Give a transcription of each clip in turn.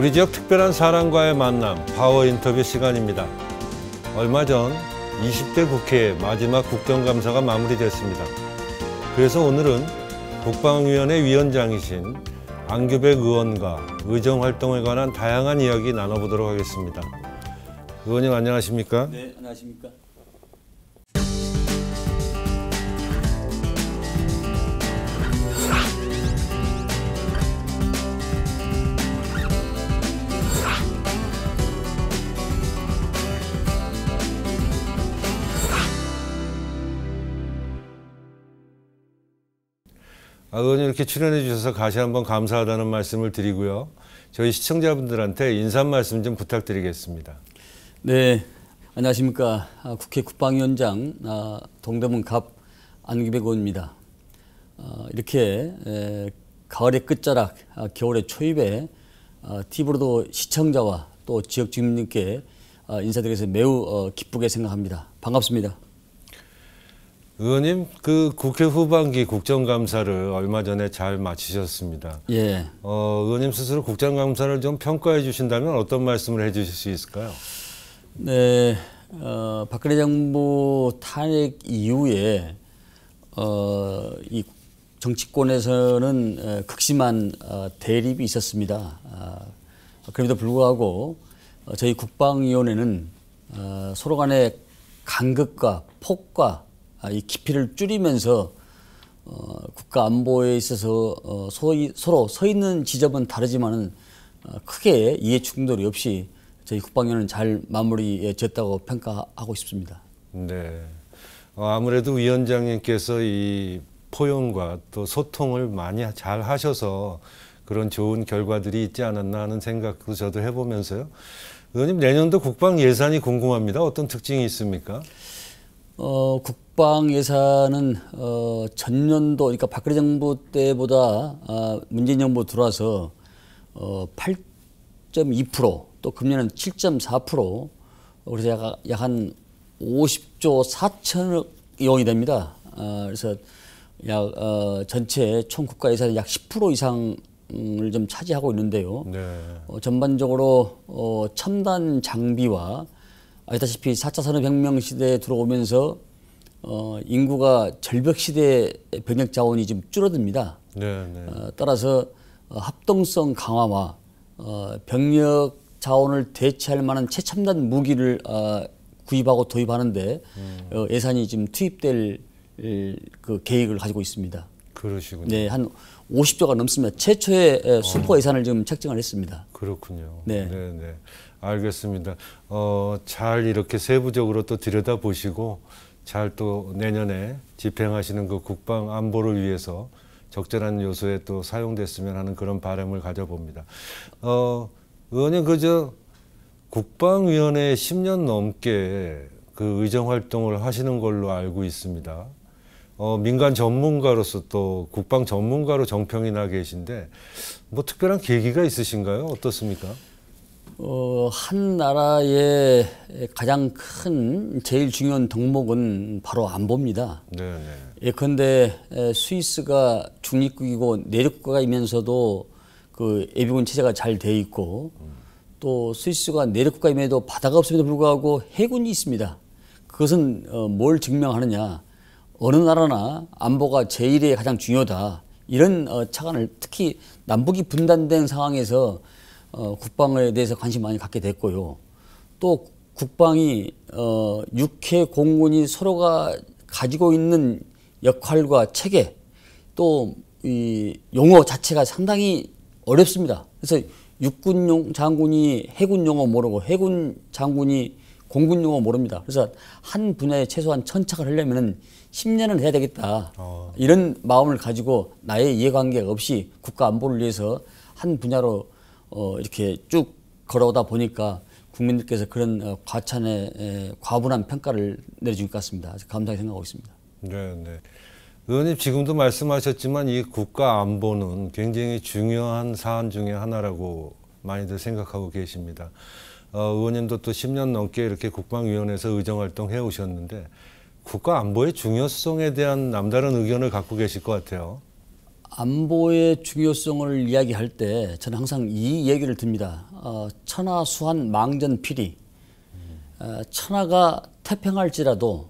우리 지역 특별한 사람과의 만남, 파워 인터뷰 시간입니다. 얼마 전 20대 국회의 마지막 국정감사가 마무리됐습니다. 그래서 오늘은 국방위원회 위원장이신 안규백 의원과 의정활동에 관한 다양한 이야기 나눠보도록 하겠습니다. 의원님 안녕하십니까? 네, 안녕하십니까? 의원님 이렇게 출연해 주셔서 다시 한번 감사하다는 말씀을 드리고요. 저희 시청자분들한테 인사 말씀 좀 부탁드리겠습니다. 네, 안녕하십니까? 국회 국방위원장 동대문 갑 안규백 의원입니다. 이렇게 가을의 끝자락, 겨울의 초입에 TV로도 시청자와 또 지역 주민님께 인사드려서 매우 기쁘게 생각합니다. 반갑습니다. 의원님, 그 국회 후반기 국정감사를 얼마 전에 잘 마치셨습니다. 예. 의원님 스스로 국정감사를 좀 평가해 주신다면 어떤 말씀을 해 주실 수 있을까요? 네, 박근혜 정부 탄핵 이후에 이 정치권에서는 극심한 대립이 있었습니다. 그럼에도 불구하고 저희 국방위원회는 서로 간의 간극과 폭과 이 깊이를 줄이면서 국가 안보에 있어서 서로 서 있는 지점은 다르지만은 크게 이해 충돌이 없이 저희 국방위원회는 잘 마무리에 졌다고 평가하고 싶습니다. 네. 아무래도 위원장님께서 이 포용과 또 소통을 많이 잘 하셔서 그런 좋은 결과들이 있지 않았나 하는 생각도 저도 해보면서요. 의원님, 내년도 국방 예산이 궁금합니다. 어떤 특징이 있습니까? 국방 예산은 전년도, 그러니까 박근혜 정부 때보다 문재인 정부 들어와서 8.2%, 또 금년은 7.4%, 그래서 약 한 50조 4천억 원이 됩니다. 그래서 약 전체 총 국가 예산의 약 10% 이상을 좀 차지하고 있는데요. 네. 전반적으로 첨단 장비와 아시다시피 4차 산업혁명 시대에 들어오면서 인구가 절벽 시대의 병력 자원이 좀 줄어듭니다. 네, 네. 따라서 합동성 강화와 병력 자원을 대체할 만한 최첨단 무기를 구입하고 도입하는데 예산이 지금 투입될 그 계획을 가지고 있습니다. 그러시군요. 네, 한 50조가 넘습니다. 최초의 슈퍼 예산을 지금 책정을 했습니다. 그렇군요. 네. 네, 네. 알겠습니다. 잘 이렇게 세부적으로 또 들여다보시고 잘 또 내년에 집행하시는 그 국방 안보를 위해서 적절한 요소에 또 사용됐으면 하는 그런 바람을 가져봅니다. 의원님, 그저 국방위원회에 10년 넘게 그 의정활동을 하시는 걸로 알고 있습니다. 민간 전문가로서 또 국방 전문가로 정평이 나 계신데 뭐 특별한 계기가 있으신가요? 어떻습니까? 한 나라의 가장 큰 제일 중요한 덕목은 바로 안보입니다. 네네. 예컨대 스위스가 중립국이고 내륙국가이면서도 그 예비군 체제가 잘 돼 있고 또 스위스가 내륙국가임에도 바다가 없음에도 불구하고 해군이 있습니다. 그것은 뭘 증명하느냐? 어느 나라나 안보가 제1의 가장 중요하다. 이런 착안을 특히 남북이 분단된 상황에서 국방에 대해서 관심 많이 갖게 됐고요. 또 국방이 육해 공군이 서로가 가지고 있는 역할과 체계 또 이 용어 자체가 상당히 어렵습니다. 그래서 육군 장군이 해군 용어 모르고 해군 장군이 공군 용어 모릅니다. 그래서 한 분야에 최소한 천착을 하려면은 10년은 해야 되겠다. 이런 마음을 가지고 나의 이해관계가 없이 국가 안보를 위해서 한 분야로 이렇게 쭉 걸어오다 보니까 국민들께서 그런 과찬의 과분한 평가를 내려준 것 같습니다. 감사하게 생각하고 있습니다. 네, 네. 의원님 지금도 말씀하셨지만 이 국가 안보는 굉장히 중요한 사안 중에 하나라고 많이들 생각하고 계십니다. 의원님도 또 10년 넘게 이렇게 국방위원회에서 의정활동 해오셨는데 국가 안보의 중요성에 대한 남다른 의견을 갖고 계실 것 같아요. 안보의 중요성을 이야기할 때 저는 항상 이 얘기를 듭니다. 천하 수한 망전필이 천하가 태평할지라도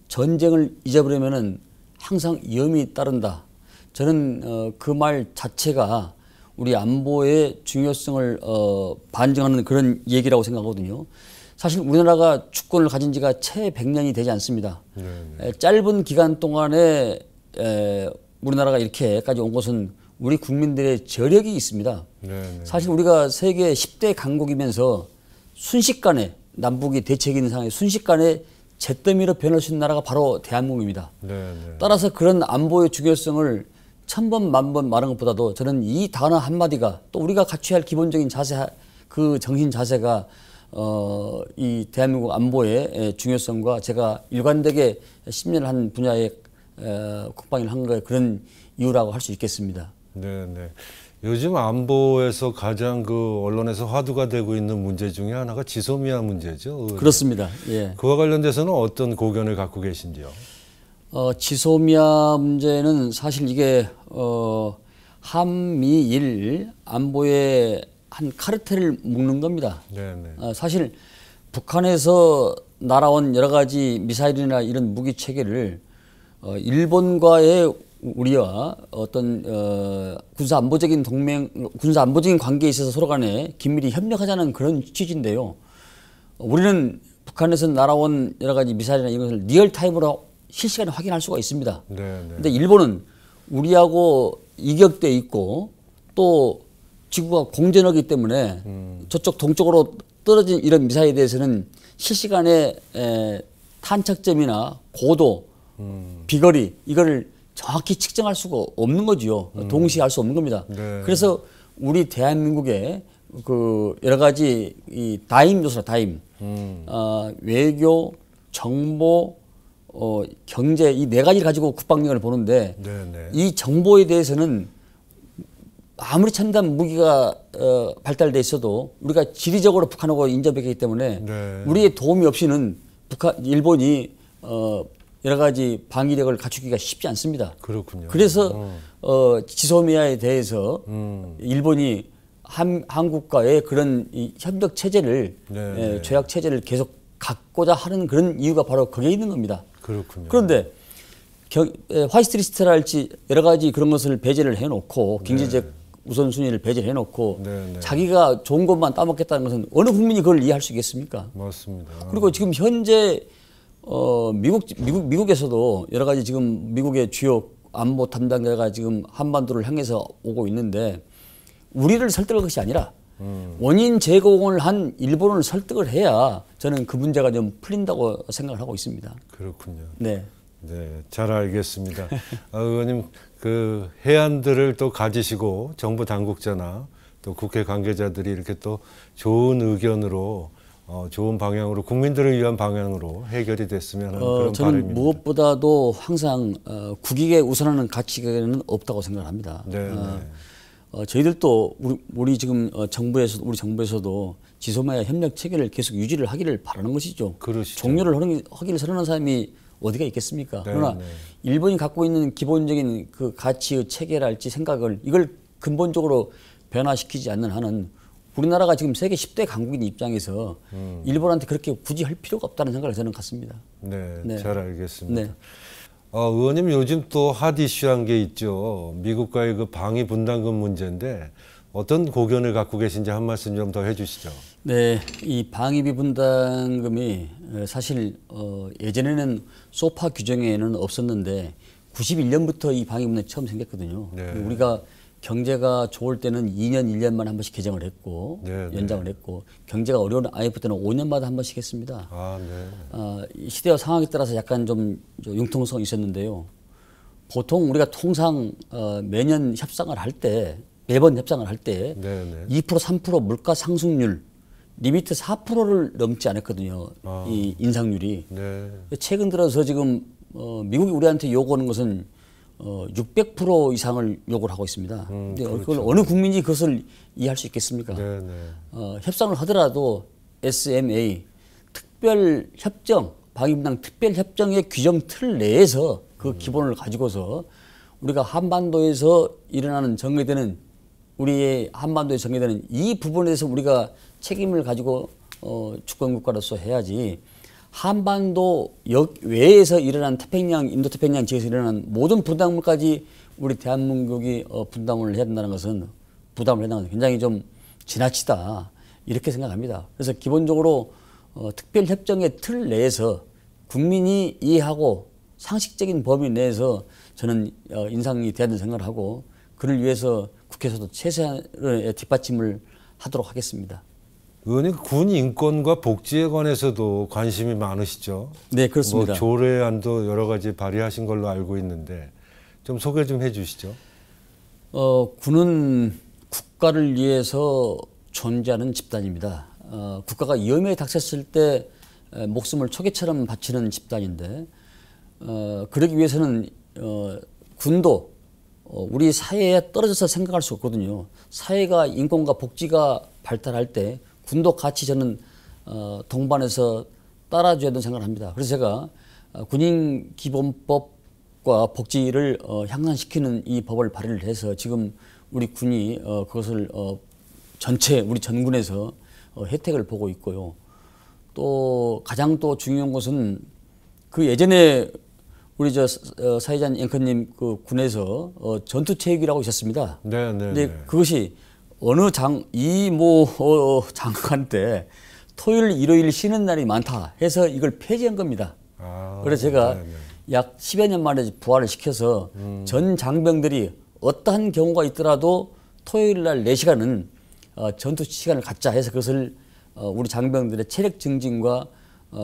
전쟁을 잊어버리면은 항상 위험이 따른다. 저는 그 말 자체가 우리 안보의 중요성을 반증하는 그런 얘기라고 생각하거든요. 사실 우리나라가 주권을 가진 지가 채 100년이 되지 않습니다. 짧은 기간 동안에 우리나라가 이렇게까지 온 것은 우리 국민들의 저력이 있습니다. 사실 우리가 세계 10대 강국이면서 순식간에 남북이 대책이 있는 상황에 순식간에 잿더미로 변할 수 있는 나라가 바로 대한민국입니다. 따라서 그런 안보의 중요성을 천번 만번 말한 것보다도 저는 이 단어 한마디가 또 우리가 갖춰야 할 기본적인 자세, 그 정신 자세가 이 대한민국 안보의 중요성과 제가 일관되게 10년을 한 분야의 국방을 한 거에 그런 이유라고 할 수 있겠습니다. 네네. 요즘 안보에서 가장 그 언론에서 화두가 되고 있는 문제 중에 하나가 지소미아 문제죠. 그렇습니다. 예. 그와 관련돼서는 어떤 고견을 갖고 계신지요? 지소미아 문제는 사실 이게 한미일 안보의 한 카르텔을 묶는 겁니다. 네네. 사실 북한에서 날아온 여러 가지 미사일이나 이런 무기 체계를 일본과의 우리와 어떤 군사 안보적인 동맹, 군사 안보적인 관계에 있어서 서로 간에 긴밀히 협력하자는 그런 취지인데요. 우리는 북한에서 날아온 여러 가지 미사일이나 이런 것을 리얼타임으로 실시간에 확인할 수가 있습니다. 그런데 일본은 우리하고 이격돼 있고 또 지구가 공전하기 때문에 저쪽 동쪽으로 떨어진 이런 미사일에 대해서는 실시간에 탄착점이나 고도, 비거리 이거를 정확히 측정할 수가 없는 거지요. 동시에 할 수 없는 겁니다. 그래서 우리 대한민국의 그 여러 가지 이 다임 요소라 다임, 외교, 정보, 경제 이 네 가지를 가지고 국방력을 보는데 이 정보에 대해서는 아무리 첨단 무기가 발달돼 있어도 우리가 지리적으로 북한하고 인접했기 때문에 우리의 도움이 없이는 일본이 여러 가지 방위력을 갖추기가 쉽지 않습니다. 그렇군요. 그래서 지소미아에 대해서 일본이 한국과의 그런 이 협력 체제를 조약 체제를 계속 갖고자 하는 그런 이유가 바로 거기에 있는 겁니다. 그렇군요. 그런데 화이트리스트랄지 여러 가지 그런 것을 배제를 해놓고 경제적 우선순위를 배제를 해놓고 자기가 좋은 것만 따먹겠다는 것은 어느 국민이 그걸 이해할 수 있겠습니까? 맞습니다. 그리고 지금 현재 미국에서도 여러 가지 지금 미국의 주요 안보 담당자가 지금 한반도를 향해서 오고 있는데 우리를 설득할 것이 아니라 원인 제공을 한 일본을 설득을 해야 저는 그 문제가 좀 풀린다고 생각을 하고 있습니다. 그렇군요. 네. 네, 잘 알겠습니다. 의원님, 그 해안들을 또 가지시고 정부 당국자나 또 국회 관계자들이 이렇게 또 좋은 의견으로 좋은 방향으로 국민들을 위한 방향으로 해결이 됐으면 하는 그런 저는 바람입니다. 무엇보다도 항상 국익에 우선하는 가치는 없다고 생각을 합니다. 저희들도 우리 지금 우리 정부에서도 지소미아 협력 체계를 계속 유지를 하기를 바라는 것이죠. 그러시죠. 종료를 하기를 선언하는 사람이 어디가 있겠습니까? 그러나 일본이 갖고 있는 기본적인 그 가치의 체계랄지 생각을 이걸 근본적으로 변화시키지 않는 한은 우리나라가 지금 세계 10대 강국인 입장에서 일본한테 그렇게 굳이 할 필요가 없다는 생각을 저는 갖습니다. 네, 잘 알겠습니다. 의원님 요즘 또 핫 이슈한 게 있죠. 미국과의 그 방위 분담금 문제인데 어떤 고견을 갖고 계신지 한 말씀 좀 더 해주시죠. 네, 이 방위비 분담금이 사실 예전에는 소파 규정에는 없었는데 91년부터 이 방위비 분담금이 처음 생겼거든요. 우리가 경제가 좋을 때는 2년, 1년만 한 번씩 개정을 했고 연장을 했고 경제가 어려운 IMF 때는 5년마다 한 번씩 했습니다. 시대와 상황에 따라서 약간 좀 융통성이 있었는데요. 보통 우리가 통상 매년 협상을 할 때 매번 협상을 할 때 2% 3% 물가 상승률 리미트 4%를 넘지 않았거든요. 이 인상률이. 최근 들어서 지금 미국이 우리한테 요구하는 것은 600% 이상을 요구를 하고 있습니다. 근데 그걸 어느 국민이 그것을 이해할 수 있겠습니까? 협상을 하더라도 SMA 특별 협정, 방위분담 특별 협정의 규정 틀 내에서 그 기본을 가지고서 우리가 한반도에서 일어나는 정리되는 우리의 한반도에 정리되는 이 부분에 대해서 우리가 책임을 가지고 주권 국가로서 해야지 한반도 외에서 일어난 태평양, 인도태평양 지역에서 일어난 모든 분담물까지 우리 대한민국이 분담을 해야 된다는 것은 부담을 해야 된다는 것은 굉장히 좀 지나치다 이렇게 생각합니다. 그래서 기본적으로 특별협정의 틀 내에서 국민이 이해하고 상식적인 범위 내에서 저는 인상이 돼야 된다고 생각을 하고 그를 위해서 국회에서도 최소한의 뒷받침을 하도록 하겠습니다. 의원님 군 인권과 복지에 관해서도 관심이 많으시죠? 네, 그렇습니다. 뭐 조례안도 여러 가지 발의하신 걸로 알고 있는데 좀 소개 좀 해주시죠. 군은 국가를 위해서 존재하는 집단입니다. 국가가 위험에 닥쳤을 때 목숨을 초계처럼 바치는 집단인데 그러기 위해서는 군도 우리 사회에 떨어져서 생각할 수 없거든요. 사회가 인권과 복지가 발달할 때 군도 같이 저는 동반해서 따라줘야 된다고 생각을 합니다. 그래서 제가 군인기본법과 복지를 향상시키는 이 법을 발의를 해서 지금 우리 군이 그것을 전체 우리 전군에서 혜택을 보고 있고요. 또 가장 또 중요한 것은 그 예전에 우리 사회자 앵커님 그 군에서 전투체육이라고 있었습니다. 네. 근데 그것이 어느 장관 때 토요일, 일요일 쉬는 날이 많다 해서 이걸 폐지한 겁니다. 그래서 제가 약 10여 년 만에 부활을 시켜서 전 장병들이 어떠한 경우가 있더라도 토요일 날 4시간은 전투 시간을 갖자 해서 그것을 우리 장병들의 체력 증진과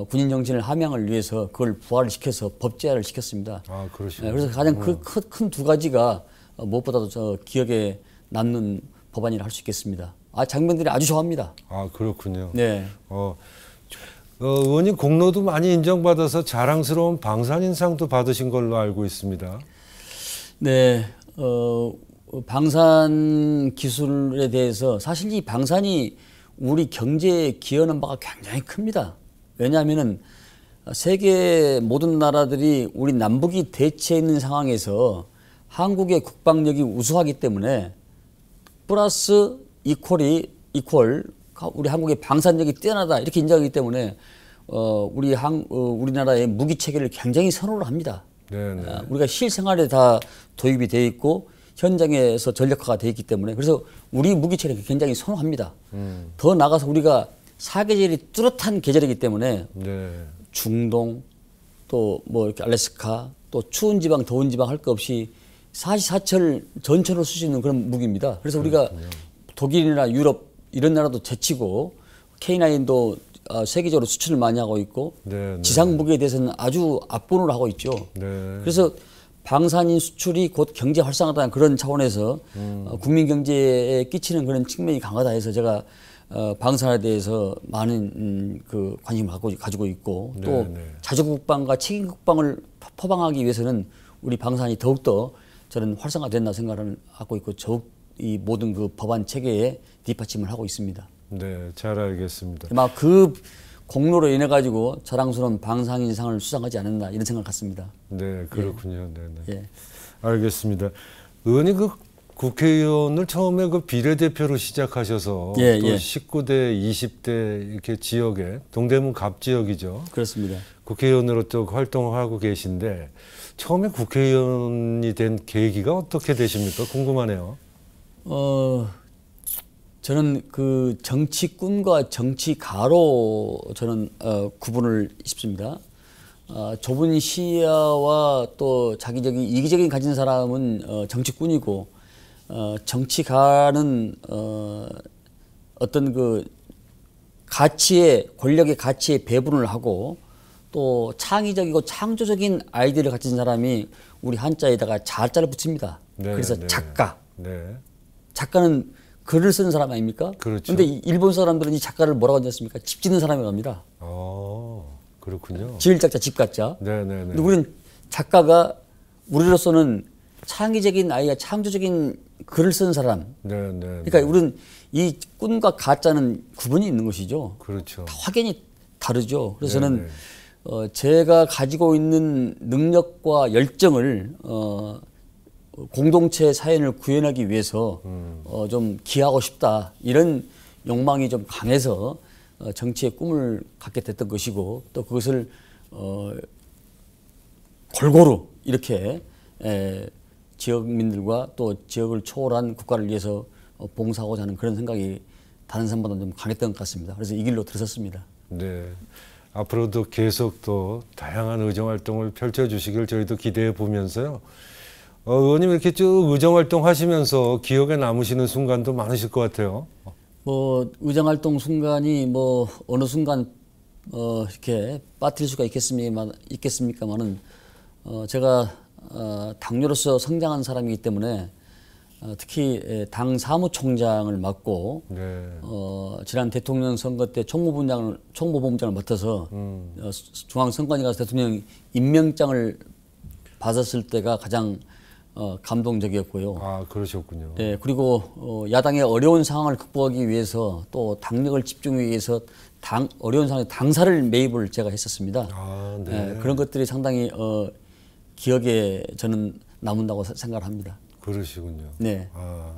군인 정신을 함양을 위해서 그걸 부활을 시켜서 법제화를 시켰습니다. 그러시군요. 그래서 가장 큰 두 가지가 무엇보다도 저 기억에 남는 법안이라 할 수 있겠습니다. 장병들이 아주 좋아합니다. 그렇군요. 네. 의원님 공로도 많이 인정받아서 자랑스러운 방산인상도 받으신 걸로 알고 있습니다. 네. 방산 기술에 대해서 사실 이 방산이 우리 경제에 기여하는 바가 굉장히 큽니다. 왜냐하면은 세계 모든 나라들이 우리 남북이 대치해 있는 상황에서 한국의 국방력이 우수하기 때문에 플러스 이퀄 우리 한국의 방산력이 뛰어나다 이렇게 인정하기 때문에 우리나라의 무기 체계를 굉장히 선호를 합니다. 우리가 실생활에 다 도입이 돼 있고 현장에서 전력화가 돼 있기 때문에 그래서 우리 무기 체계를 굉장히 선호합니다. 더 나아가서 우리가 사계절이 뚜렷한 계절이기 때문에 중동 또 뭐 이렇게 알래스카 또 추운 지방 더운 지방 할 것 없이 사시사철 전천을 쓸 수 있는 그런 무기입니다. 그래서 우리가 독일이나 유럽 이런 나라도 제치고 K9도 세계적으로 수출을 많이 하고 있고 지상 무기에 대해서는 아주 압권을 하고 있죠. 그래서 방산인 수출이 곧 경제 활성화다는 그런 차원에서 국민 경제에 끼치는 그런 측면이 강하다 해서 제가 방산에 대해서 많은 그 관심을 가지고 있고 또 자주국방과 책임국방을 포방하기 위해서는 우리 방산이 더욱더 저는 활성화된다 생각을 하고 있고 더욱 이 모든 그 법안 체계에 뒷받침을 하고 있습니다. 네, 잘 알겠습니다. 막 그 공로로 인해 가지고 자랑스러운 방산인상을 수상하지 않았나 이런 생각을 갖습니다. 네, 그렇군요. 예. 알겠습니다. 의원님 그 국회의원을 처음에 그 비례대표로 시작하셔서 또 19대, 20대 이렇게 지역에 동대문 갑 지역이죠. 그렇습니다. 국회의원으로 또 활동을 하고 계신데 처음에 국회의원이 된 계기가 어떻게 되십니까? 궁금하네요. 저는 그 정치꾼과 정치가로 저는 구분을 싶습니다. 좁은 시야와 또 자기적인 이기적인 가진 사람은 정치꾼이고 정치가는 어떤 그 가치의 권력의 가치에 배분을 하고 또 창의적이고 창조적인 아이디어를 가진 사람이 우리 한자에다가 자자를 붙입니다. 그래서 작가. 작가는 글을 쓰는 사람 아닙니까? 그렇죠. 그런데 일본 사람들은 이 작가를 뭐라고 하지 않습니까? 집 짓는 사람이라고 합니다. 그렇군요. 지을 작자, 집 갖자. 근데 우리는 작가가 우리로서는 창의적인 아이가 창조적인 글을 쓰는 사람. 그러니까 우리는 이 꾼과 가짜는 구분이 있는 것이죠. 그렇죠. 확연히 다르죠. 그래서 저는 제가 가지고 있는 능력과 열정을 공동체 사연을 구현하기 위해서 좀 기하고 싶다 이런 욕망이 좀 강해서 정치의 꿈을 갖게 됐던 것이고 또 그것을 골고루 이렇게 지역민들과 또 지역을 초월한 국가를 위해서 봉사하고자 하는 그런 생각이 다른 사람보다 좀 강했던 것 같습니다. 그래서 이 길로 들어섰습니다. 네. 앞으로도 계속 또 다양한 의정 활동을 펼쳐주시길 저희도 기대해 보면서요. 의원님 이렇게 쭉 의정 활동 하시면서 기억에 남으시는 순간도 많으실 것 같아요. 뭐 의정 활동 순간이 뭐 어느 순간 이렇게 빠뜨릴 수가 있겠습니까만은 제가 당뇨로서 성장한 사람이기 때문에 특히 당 사무총장을 맡고 네. 지난 대통령 선거 때 총무본부장을 맡아서 중앙선관위 가서 대통령 임명장을 받았을 때가 가장 감동적이었고요. 아, 그러셨군요. 네, 그리고 야당의 어려운 상황을 극복하기 위해서 또 당력을 집중하기 위해서 어려운 상황에 당사를 매입을 제가 했었습니다. 아, 네. 네, 그런 것들이 상당히 기억에 저는 남는다고 생각을 합니다. 그러시군요. 네. 아,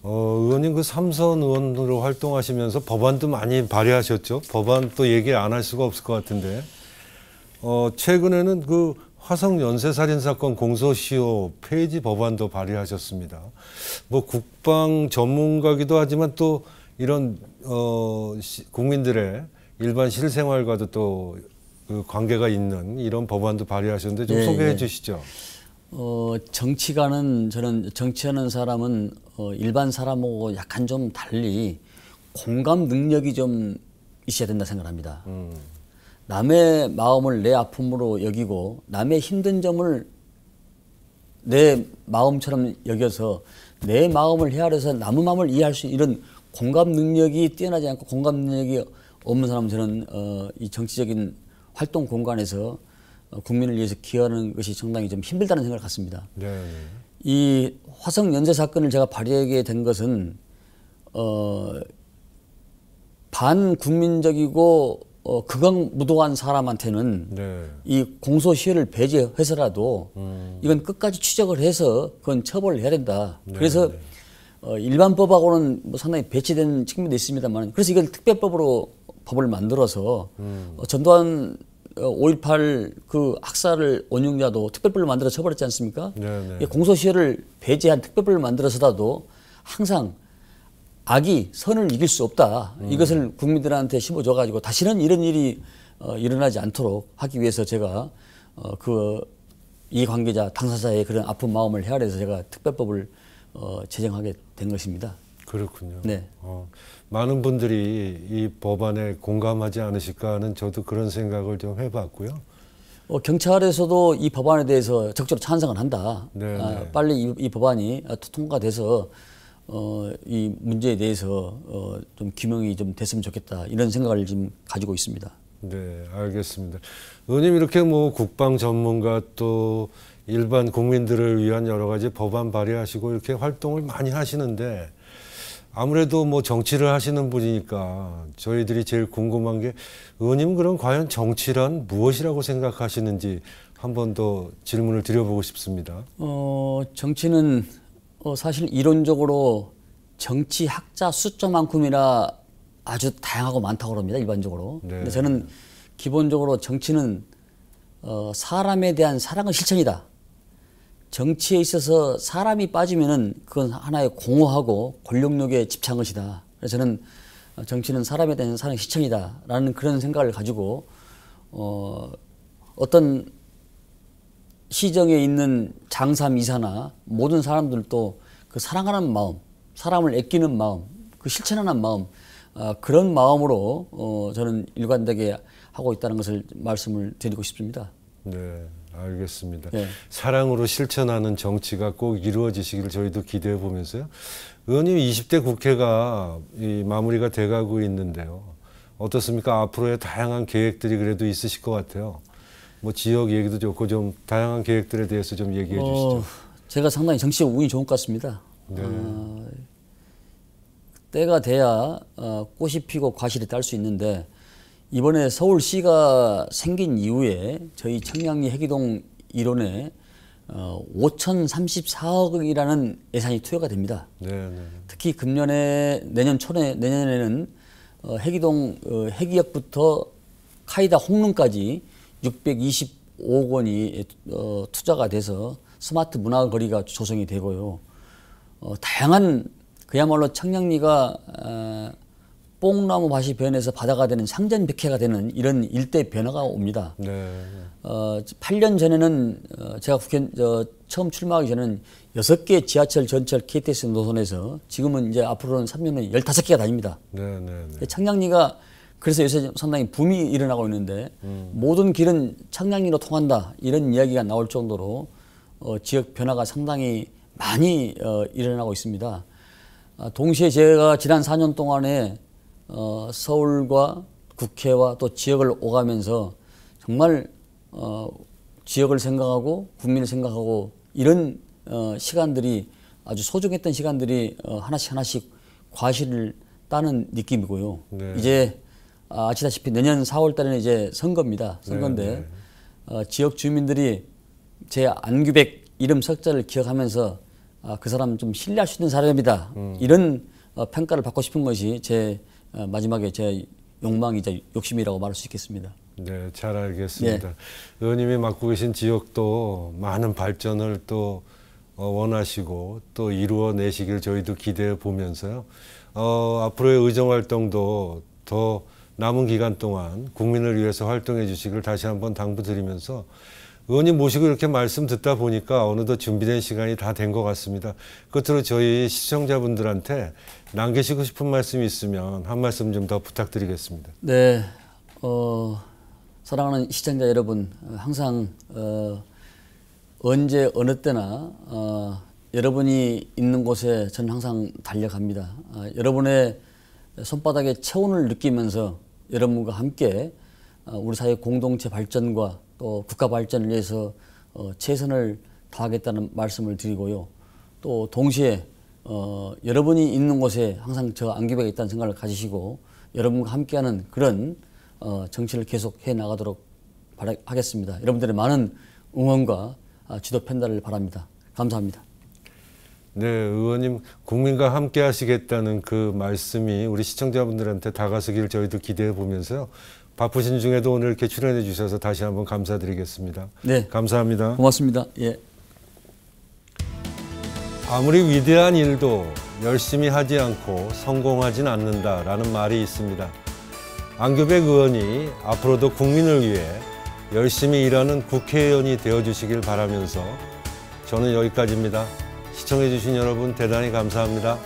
의원님 그 삼선 의원으로 활동하시면서 법안도 많이 발의하셨죠? 법안 또 얘기 안 할 수가 없을 것 같은데, 최근에는 그 화성 연쇄살인 사건 공소시효 폐지 법안도 발의하셨습니다. 뭐 국방 전문가기도 하지만 또 이런 국민들의 일반 실생활과도 또 그 관계가 있는 이런 법안도 발의하셨는데 좀 네, 소개해 네. 주시죠. 저는 정치하는 사람은 일반 사람하고 약간 좀 달리 공감 능력이 좀 있어야 된다 생각합니다. 남의 마음을 내 아픔으로 여기고 남의 힘든 점을 내 마음처럼 여겨서 내 마음을 헤아려서 남의 마음을 이해할 수 있는 이런 공감 능력이 뛰어나지 않고 공감 능력이 없는 사람은 저는 이 정치적인 활동 공간에서 국민을 위해서 기여하는 것이 상당히 좀 힘들다는 생각을 갖습니다. 네. 이 화성 연쇄 사건을 제가 발의하게 된 것은 반국민적이고 극악무도한 사람한테는 네. 이 공소시효를 배제해서라도 이건 끝까지 추적을 해서 그건 처벌을 해야 된다. 네, 그래서 네. 일반 법하고는 뭐 상당히 배치된 측면도 있습니다만 그래서 이걸 특별법으로 법을 만들어서 전두환 5.18 그 학살을 원흉자도 특별법을 만들어 처벌했지 않습니까? 네, 네. 공소시효를 배제한 특별법을 만들어서라도 항상 악이 선을 이길 수 없다. 이것을 국민들한테 심어줘가지고 다시는 이런 일이 일어나지 않도록 하기 위해서 제가 이 관계자 당사자의 그런 아픈 마음을 헤아려서 제가 특별법을 제정하게 된 것입니다. 그렇군요. 네. 많은 분들이 이 법안에 공감하지 않으실까 하는 저도 그런 생각을 좀 해봤고요. 경찰에서도 이 법안에 대해서 적극적으로 찬성을 한다. 네, 네. 빨리 이 법안이 통과돼서 이 문제에 대해서 좀 규명이 좀 됐으면 좋겠다. 이런 생각을 지금 가지고 있습니다. 네, 알겠습니다. 의원님 이렇게 뭐 국방 전문가 또 일반 국민들을 위한 여러 가지 법안 발의하시고 이렇게 활동을 많이 하시는데 아무래도 뭐 정치를 하시는 분이니까 저희들이 제일 궁금한 게 의원님 그럼 과연 정치란 무엇이라고 생각하시는지 한 번 더 질문을 드려보고 싶습니다. 정치는 사실 이론적으로 정치학자 숫자만큼이나 아주 다양하고 많다고 합니다. 일반적으로. 네. 근데 저는 기본적으로 정치는 사람에 대한 사랑의 실천이다. 정치에 있어서 사람이 빠지면은 그건 하나의 공허하고 권력욕에 집착한 것이다. 그래서 저는 정치는 사람에 대한 사랑의 실천이다라는 그런 생각을 가지고 어떤 시정에 있는 장사미사나 모든 사람들도 그 사랑하는 마음, 사람을 아끼는 마음, 그 실천하는 마음, 그런 마음으로 저는 일관되게 하고 있다는 것을 말씀을 드리고 싶습니다. 네, 알겠습니다. 네. 사랑으로 실천하는 정치가 꼭 이루어지시기를 저희도 기대해 보면서요. 의원님 20대 국회가 마무리가 돼가고 있는데요. 어떻습니까? 앞으로의 다양한 계획들이 그래도 있으실 것 같아요. 뭐 지역 얘기도 좋고 좀 다양한 계획들에 대해서 좀 얘기해 주시죠. 제가 상당히 정치적 운이 좋은 것 같습니다. 네. 때가 돼야 꽃이 피고 과실이 딸 수 있는데 이번에 서울시가 생긴 이후에 저희 청량리 해기동 일원에 5,034억이라는 예산이 투여가 됩니다. 네, 네. 특히 내년에는 해기동 해기역부터 카이다 홍릉까지 625억 원이 투자가 돼서 스마트 문화거리가 조성이 되고요. 다양한 그야말로 청량리가 뽕나무 밭이 변해서 바다가 되는 상전백해가 되는 이런 일대 변화가 옵니다. 네. 8년 전에는 제가 처음 출마하기 전에는 6개 지하철, 전철, KTX 노선에서 지금은 이제 앞으로는 3년에 15개가 다닙니다. 네, 네, 네. 청량리가 그래서 요새 상당히 붐이 일어나고 있는데 모든 길은 청량리로 통한다 이런 이야기가 나올 정도로 지역 변화가 상당히 많이 일어나고 있습니다. 동시에 제가 지난 4년 동안에 서울과 국회와 또 지역을 오가면서 정말 지역을 생각하고 국민을 생각하고 이런 시간들이 아주 소중했던 시간들이 하나씩 과실을 따는 느낌이고요. 네. 이제 아시다시피 내년 4월 달에는 이제 선거입니다. 선거인데 네. 지역 주민들이 제 안규백 이름 석자를 기억하면서 그 사람 좀 신뢰할 수 있는 사람이다. 이런 평가를 받고 싶은 것이 제 마지막에 제 욕망이자 욕심이라고 말할 수 있겠습니다. 네, 잘 알겠습니다. 예. 의원님이 맡고 계신 지역도 많은 발전을 또 원하시고 또 이루어내시길 저희도 기대해 보면서요. 앞으로의 의정 활동도 더 남은 기간 동안 국민을 위해서 활동해 주시길 다시 한번 당부드리면서 의원님 모시고 이렇게 말씀 듣다 보니까 어느덧 준비된 시간이 다 된 것 같습니다. 끝으로 저희 시청자분들한테 남기시고 싶은 말씀이 있으면 한 말씀 좀 더 부탁드리겠습니다. 네, 사랑하는 시청자 여러분, 항상 언제 어느 때나 여러분이 있는 곳에 저는 항상 달려갑니다. 여러분의 손바닥의 체온을 느끼면서 여러분과 함께 우리 사회 공동체 발전과 또 국가 발전을 위해서 최선을 다하겠다는 말씀을 드리고요. 또 동시에 여러분이 있는 곳에 항상 저 안규백이 있다는 생각을 가지시고 여러분과 함께하는 그런 정치를 계속 해 나가도록 하겠습니다. 여러분들의 많은 응원과 지도 편달을 바랍니다. 감사합니다. 네, 의원님 국민과 함께 하시겠다는 그 말씀이 우리 시청자분들한테 다가서길 저희도 기대해 보면서요. 바쁘신 중에도 오늘 이렇게 출연해 주셔서 다시 한번 감사드리겠습니다. 네, 감사합니다. 고맙습니다. 예. 아무리 위대한 일도 열심히 하지 않고 성공하진 않는다라는 말이 있습니다. 안규백 의원이 앞으로도 국민을 위해 열심히 일하는 국회의원이 되어주시길 바라면서 저는 여기까지입니다. 시청해 주신 여러분 대단히 감사합니다.